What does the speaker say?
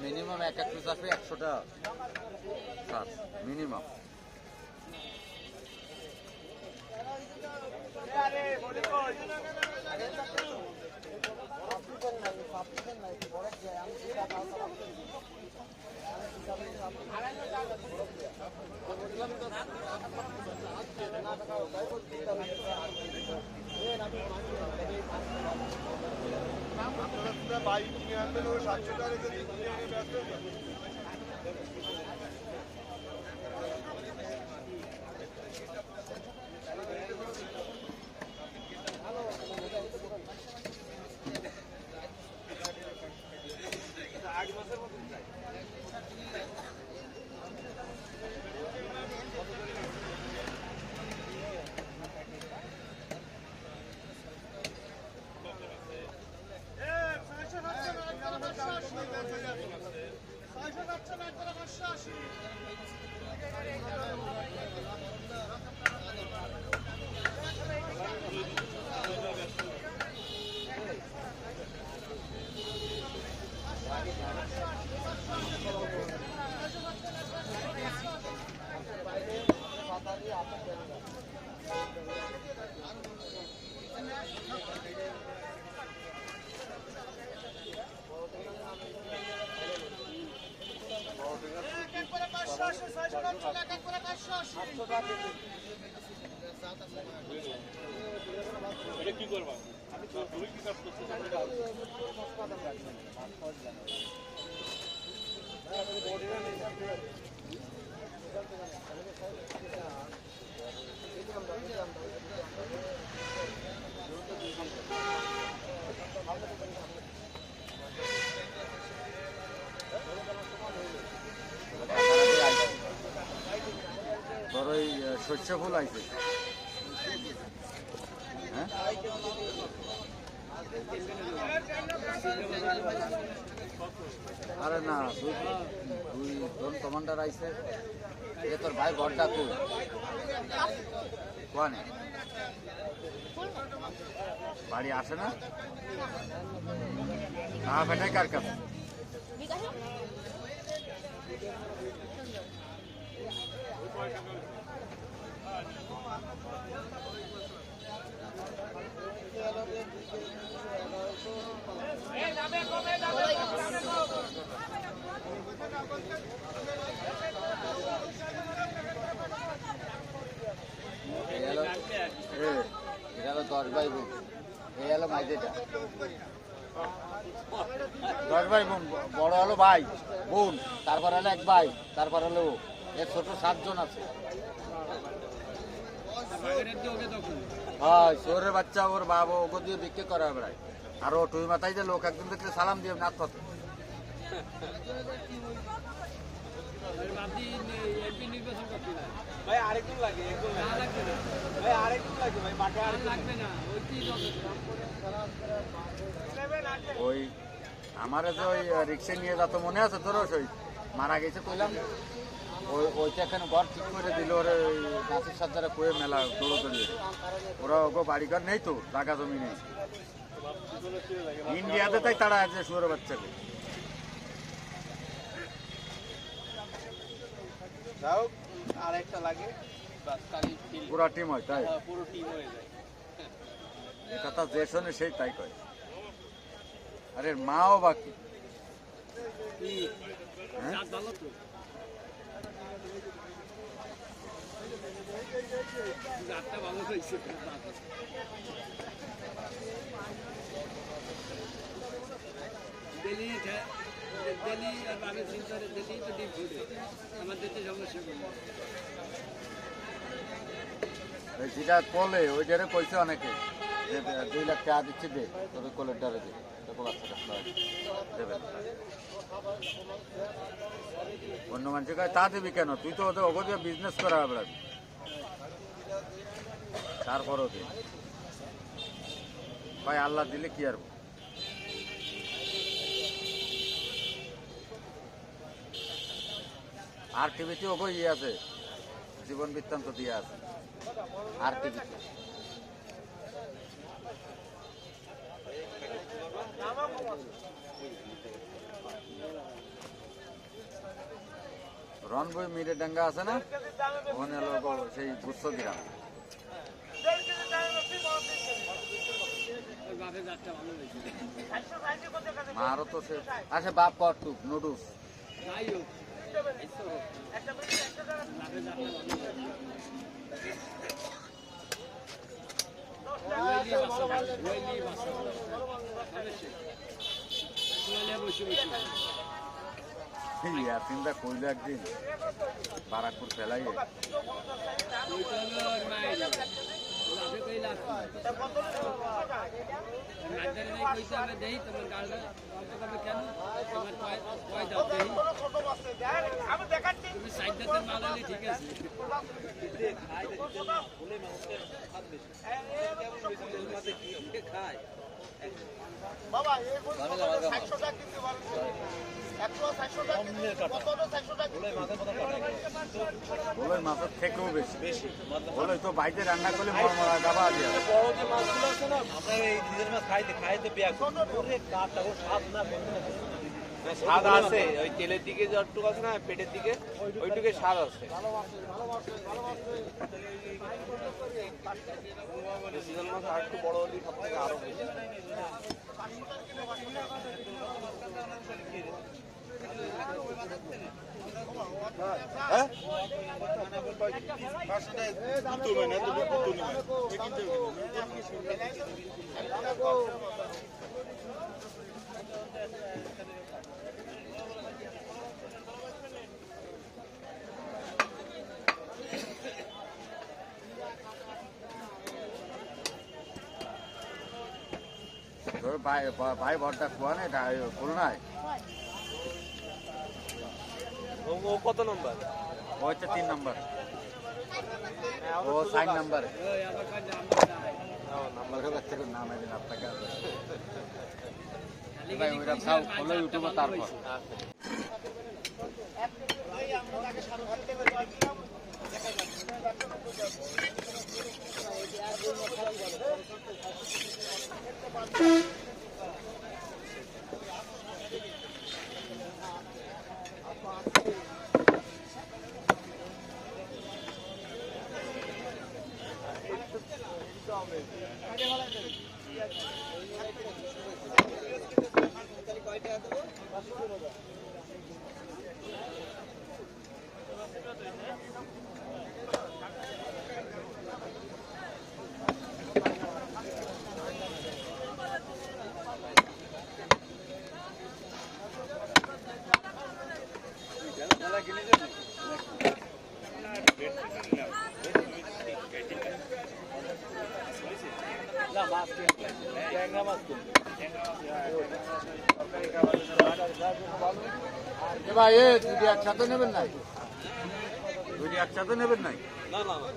Minimum এক piece আসবে 100 টাকা মিনিমাম। বাইক কিনে আনবেন ওই 700 টাকা রেখে দিন ব্যস্ত এটা কি করবা তুমি কি কাজ করছো বড়ই শস্য ফুল আছে। হ্যাঁ আরে না দুই জন কমান্ডার আইছে। এ তোর ভাই বড়টা কই কোয়ানে বাড়ি আসে না? হ্যাঁ বেটাই কার কাছে এটা হলো 10 ভাই বোন। এই হলো মাইজেটা 10 ভাই বোন। বড় হলো ভাই বোন, তারপর হলো এক ভাই, তারপর হলো এর ছোট 7 জন আছে। হ্যাঁ শহরের বাচ্চা ওর বাবা ওকে দিয়ে বিক্রি করা হবে। আর ও টুই মাথায় যে লোক একজন দেখলে সালাম দিয়ে নাচ কত ভাই আরেকটু লাগে ভাই আরেকটু লাগে ভাই বাটে আর লাগবে না ওই আমার যে ওই রিক্সা নিয়ে যত মনে আছে তোর ওই মারা গেছে কইলাম ওইটা এখানে ঘর ঠিক করে দিল। ওরে গাছের সাথে যারা কয়ে মেলা দৌড়ো দৌড়িয়ে ওরা ওকে বাড়িঘর নেই তো, জায়গা জমি নেই। ইন্ডিয়াতে তাই তারা আছে শুয়োর বাচ্চাকে। যাও আর একটা লাগে পুরা টিম হয় তাই পুরো টিম হয়ে যায়। এটা তো যে শোনে সেই তাই কয়। আরে মাও বাকি ভালো হয়েছে দিলি আর বাঘের চিন্তারে দিলি তো ডিম ফুটে আমাদের তো সমস্যা করবে ওই যেটা বলে ওইটারে কইছে অনেকে যে 2 লাখ টাকা দিচ্ছে দে তবে কোলের ডারে দে তবে বাচ্চা কাচ্চা দেবেন অন্য মানুষের কাছে তা দিবি কেন তুই তো ওদের ওকে দিয়ে বিজনেস করা হবে তারপরও দিন ভাই আল্লাহ দিলে কি আর আর টিভিতে ওকে ইয়ে আছে জীবন বৃত্তান্ত দিয়ে আছে আর টিভিতে রনবই মিরে ডাঙ্গা আছে না ওখানে হলো সেই গুচ্ছ গ্রাম বাঘের জাতটা ভালো হয়েছে মারও তো সে আচ্ছা বাপ কর টুক নুডলস যাই হোক এই তো হোক বাঘের জাতটা ভালো চিন্তা করলো একদিন বারাকপুর ফেলাই দেই তোমার গাড়ি কেন তোমার কয় দাও দেই তুমি সাইড দিতে মাল হলে ঠিক আছে বাবা এগুলো 600 টাকা কিনতে পারেন 100 টাকা কত 600 টাকা বলোই মাছের থেকেও বেশি বলোই তো বাড়িতে রান্না করলে মরমরা গাবা দিয়ে বড় যে মাছগুলো আছে না আমরা এই নিজের মাছ খাইতে পেয়া করে কাটটা ও স্বাদ না স্বাদ আছে ওই তেলের দিকে যতটুকু আছে না পেটের দিকে ওইটুকু স্বাদ আছে সিজন মাছ আর একটু বড় হলে সব থেকে আরো বেশি হ্যাঁ তোর ভাই ভরটা খোয়া নেই খুলনায় ও কত নম্বর ও হচ্ছে 3 নম্বর ও 4 নম্বর নাম্বার কাছ থেকে নাম এদিন আপনাকে ভাই ওইটা খাও খোলো ইউটিউবে তারপর ভাই এ দুটি একসাথে নেবেন নাই দুটি একসাথে নেবেন নাই না না না